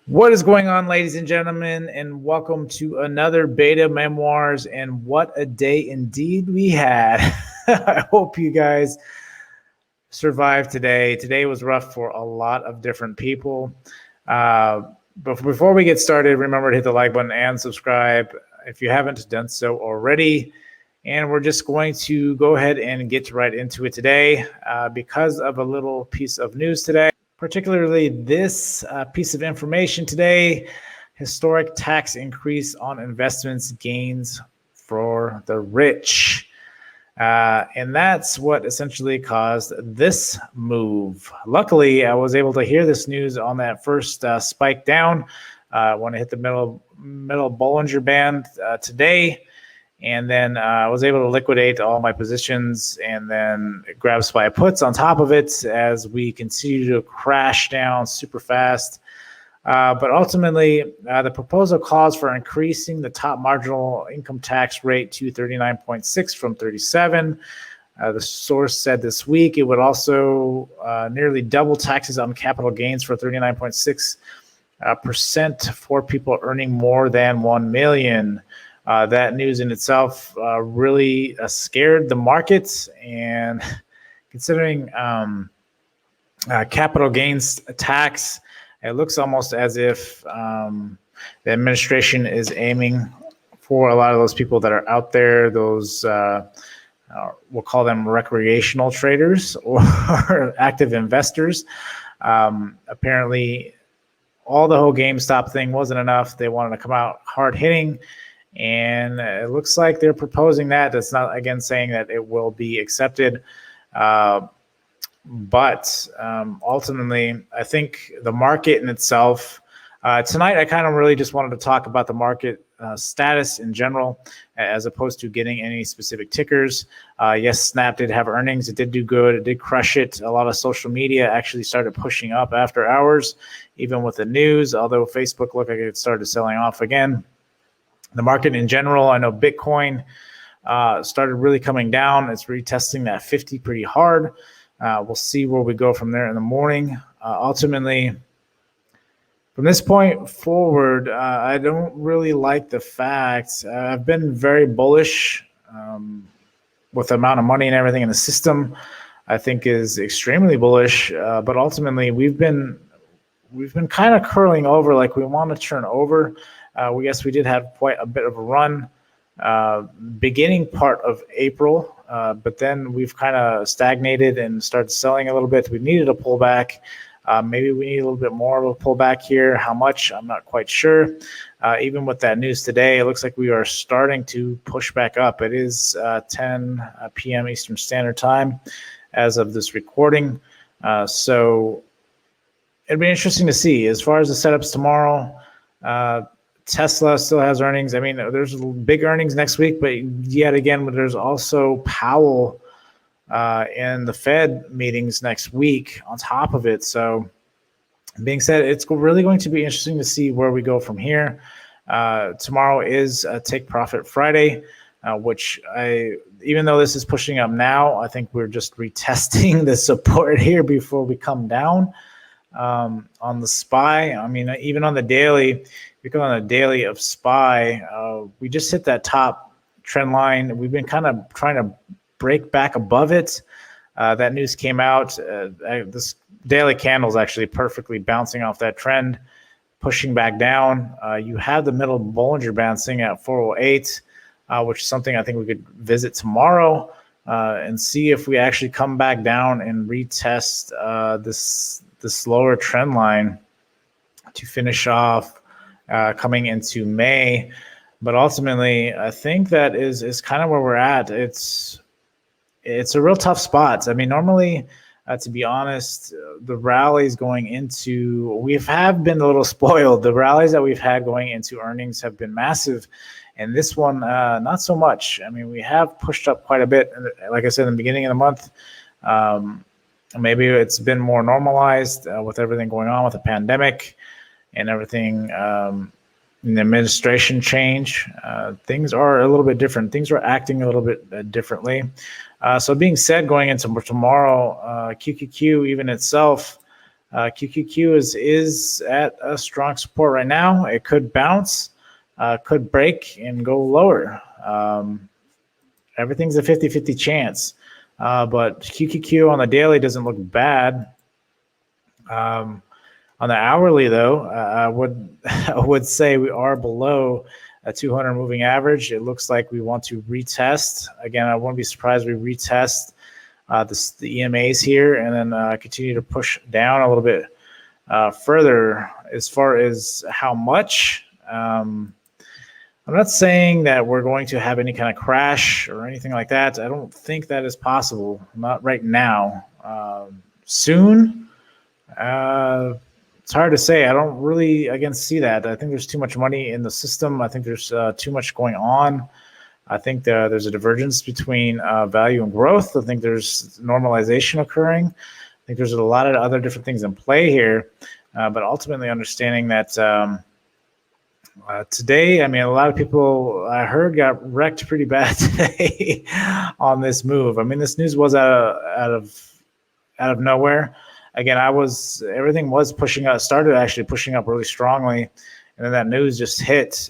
What is going on, ladies and gentlemen, and welcome to another Beta Memoirs. And what a day indeed we had. I hope you guys survived today. Today was rough for a lot of different people. But before we get started, remember to hit the like button and subscribe if you haven't done so already. And we're just going to go ahead and get right into it today because of a little piece of news today. Particularly this piece of information today: historic tax increase on investments gains for the rich. And that's what essentially caused this move. Luckily, I was able to hear this news on that first spike down when I hit the middle Bollinger Band today. And then I was able to liquidate all my positions and then grab SPY puts on top of it as we continue to crash down super fast. But ultimately, the proposal calls for increasing the top marginal income tax rate to 39.6 from 37. The source said this week it would also nearly double taxes on capital gains for 39.6% for people earning more than 1 million. That news in itself really scared the markets, and considering capital gains tax, it looks almost as if the administration is aiming for a lot of those people that are out there, those we'll call them recreational traders or active investors. Apparently, all the whole GameStop thing wasn't enough. They wanted to come out hard hitting. And it looks like they're proposing that. That's not, again, saying that it will be accepted. But ultimately, I think the market in itself, tonight I kind of really just wanted to talk about the market status in general, as opposed to getting any specific tickers. Yes, Snap did have earnings. It did do good. It did crush it. A lot of social media actually started pushing up after hours, even with the news, although Facebook looked like it started selling off again. The market in general, I know Bitcoin started really coming down. It's retesting that 50 pretty hard. We'll see where we go from there in the morning. Ultimately, from this point forward, I don't really like the fact I've been very bullish with the amount of money and everything in the system. I think is extremely bullish, but ultimately we've been kind of curling over like we want to turn over. We did have quite a bit of a run beginning part of April, but then we've kind of stagnated and started selling a little bit. We needed a pullback. Maybe we need a little bit more of a pullback here. How much? I'm not quite sure. Even with that news today, it looks like we are starting to push back up. It is 10 p.m. Eastern Standard Time as of this recording. So it'd be interesting to see. As far as the setups tomorrow, Tesla still has earnings. I mean, there's big earnings next week, but yet again, there's also Powell and the Fed meetings next week on top of it. So being said, it's really going to be interesting to see where we go from here. Tomorrow is Take Profit Friday, which even though this is pushing up now, I think we're just retesting the support here before we come down on the SPY. I mean, even on the daily, we go on a daily of SPY, we just hit that top trend line. We've been kind of trying to break back above it. That news came out. This daily candle is actually perfectly bouncing off that trend, pushing back down. You have the middle Bollinger Band sitting at 408, which is something I think we could visit tomorrow and see if we actually come back down and retest this lower trend line to finish off coming into May. But ultimately, I think that is kind of where we're at. It's a real tough spot. I mean, normally, to be honest, the rallies going into, we have been a little spoiled. The rallies that we've had going into earnings have been massive, and this one, not so much. I mean, we have pushed up quite a bit. Like I said, in the beginning of the month, maybe it's been more normalized with everything going on with the pandemic and everything in the administration change. Things are a little bit different. Things are acting a little bit differently. So being said, going into tomorrow, QQQ even itself QQQ is at a strong support right now. It could bounce, could break and go lower. Everything's a 50-50 chance. But QQQ on the daily doesn't look bad. On the hourly, though, I would say we are below a 200 moving average. It looks like we want to retest. Again, I wouldn't be surprised we retest the EMAs here and then continue to push down a little bit further. As far as how much, I'm not saying that we're going to have any kind of crash or anything like that. I don't think that is possible. Not right now. Soon, it's hard to say. I don't really, again, see that. I think there's too much money in the system. I think there's too much going on. I think there's a divergence between value and growth. I think there's normalization occurring. I think there's a lot of other different things in play here. But ultimately understanding that today, I mean, a lot of people I heard got wrecked pretty bad today on this move. I mean, this news was out of nowhere. Again, everything was pushing up, started actually pushing up really strongly, and then that news just hit.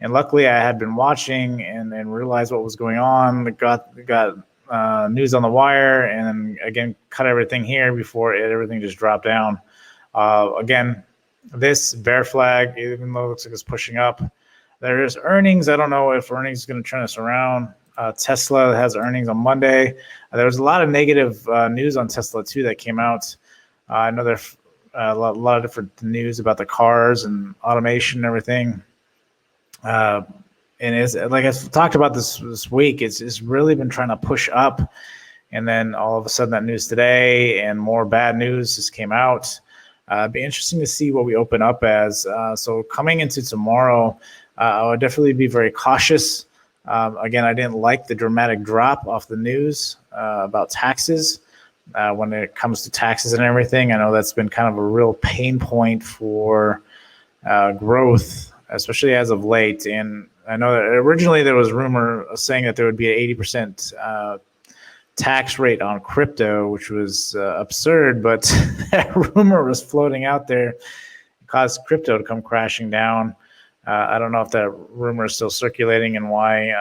And luckily, I had been watching and realized what was going on. Got news on the wire, and then again cut everything here before everything just dropped down. Again, this bear flag, even though it looks like it's pushing up, there's earnings. I don't know if earnings is going to turn us around. Tesla has earnings on Monday. There was a lot of negative news on Tesla too that came out. I know there's a lot of different news about the cars and automation and everything. And it's like I've talked about this week, it's really been trying to push up, and then all of a sudden that news today and more bad news just came out. It'd be interesting to see what we open up as. So coming into tomorrow, I would definitely be very cautious. Again, I didn't like the dramatic drop off the news about taxes. When it comes to taxes and everything, I know that's been kind of a real pain point for growth, especially as of late. And I know that originally there was rumor saying that there would be an 80% tax rate on crypto, which was absurd, but that rumor was floating out there. It caused crypto to come crashing down. I don't know if that rumor is still circulating and why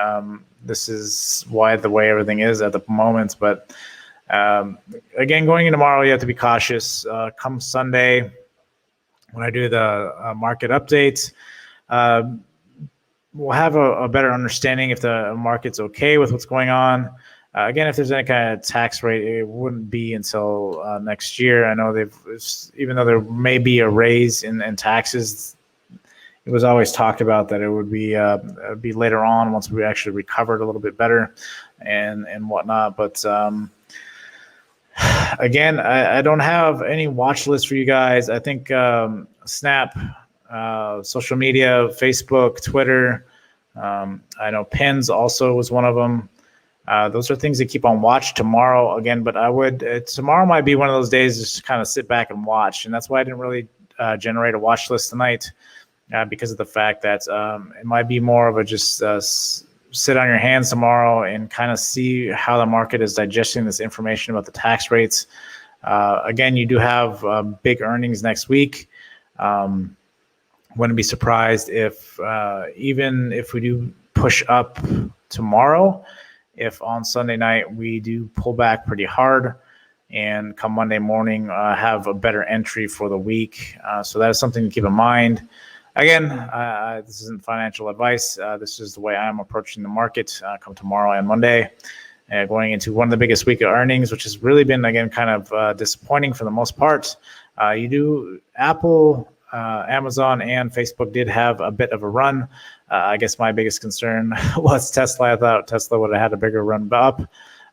this is why the way everything is at the moment. But again, going into tomorrow, you have to be cautious. Come Sunday, when I do the market updates, we'll have a better understanding if the market's okay with what's going on. Again, if there's any kind of tax rate, it wouldn't be until next year. I know even though there may be a raise in taxes, it was always talked about that it would be later on once we actually recovered a little bit better and whatnot. But again, I don't have any watch list for you guys. I think Snap, social media, Facebook, Twitter. I know Pins also was one of them. Those are things to keep on watch tomorrow again, but tomorrow might be one of those days just to kind of sit back and watch. And that's why I didn't really generate a watch list tonight, because of the fact that it might be more of a just sit on your hands tomorrow and kind of see how the market is digesting this information about the tax rates. Again, you do have big earnings next week. Wouldn't be surprised if even if we do push up tomorrow, if on Sunday night we do pull back pretty hard and come Monday morning have a better entry for the week. So that is something to keep in mind. Again, this isn't financial advice. This is the way I'm approaching the market come tomorrow and Monday. Going into one of the biggest week of earnings, which has really been, again, kind of disappointing for the most part. Apple, Amazon, and Facebook did have a bit of a run. I guess my biggest concern was Tesla. I thought Tesla would have had a bigger run up.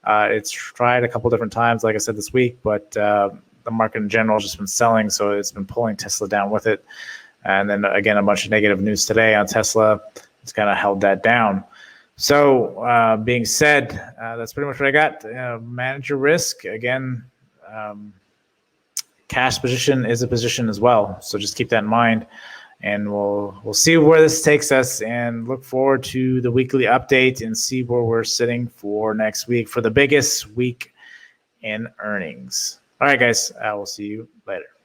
It's tried a couple different times, like I said, this week, but the market in general has just been selling, so it's been pulling Tesla down with it. And then, again, a bunch of negative news today on Tesla. It's kind of held that down. So being said, that's pretty much what I got. Manage your risk. Again, cash position is a position as well. So just keep that in mind. And we'll see where this takes us and look forward to the weekly update and see where we're sitting for next week for the biggest week in earnings. All right, guys, we'll see you later.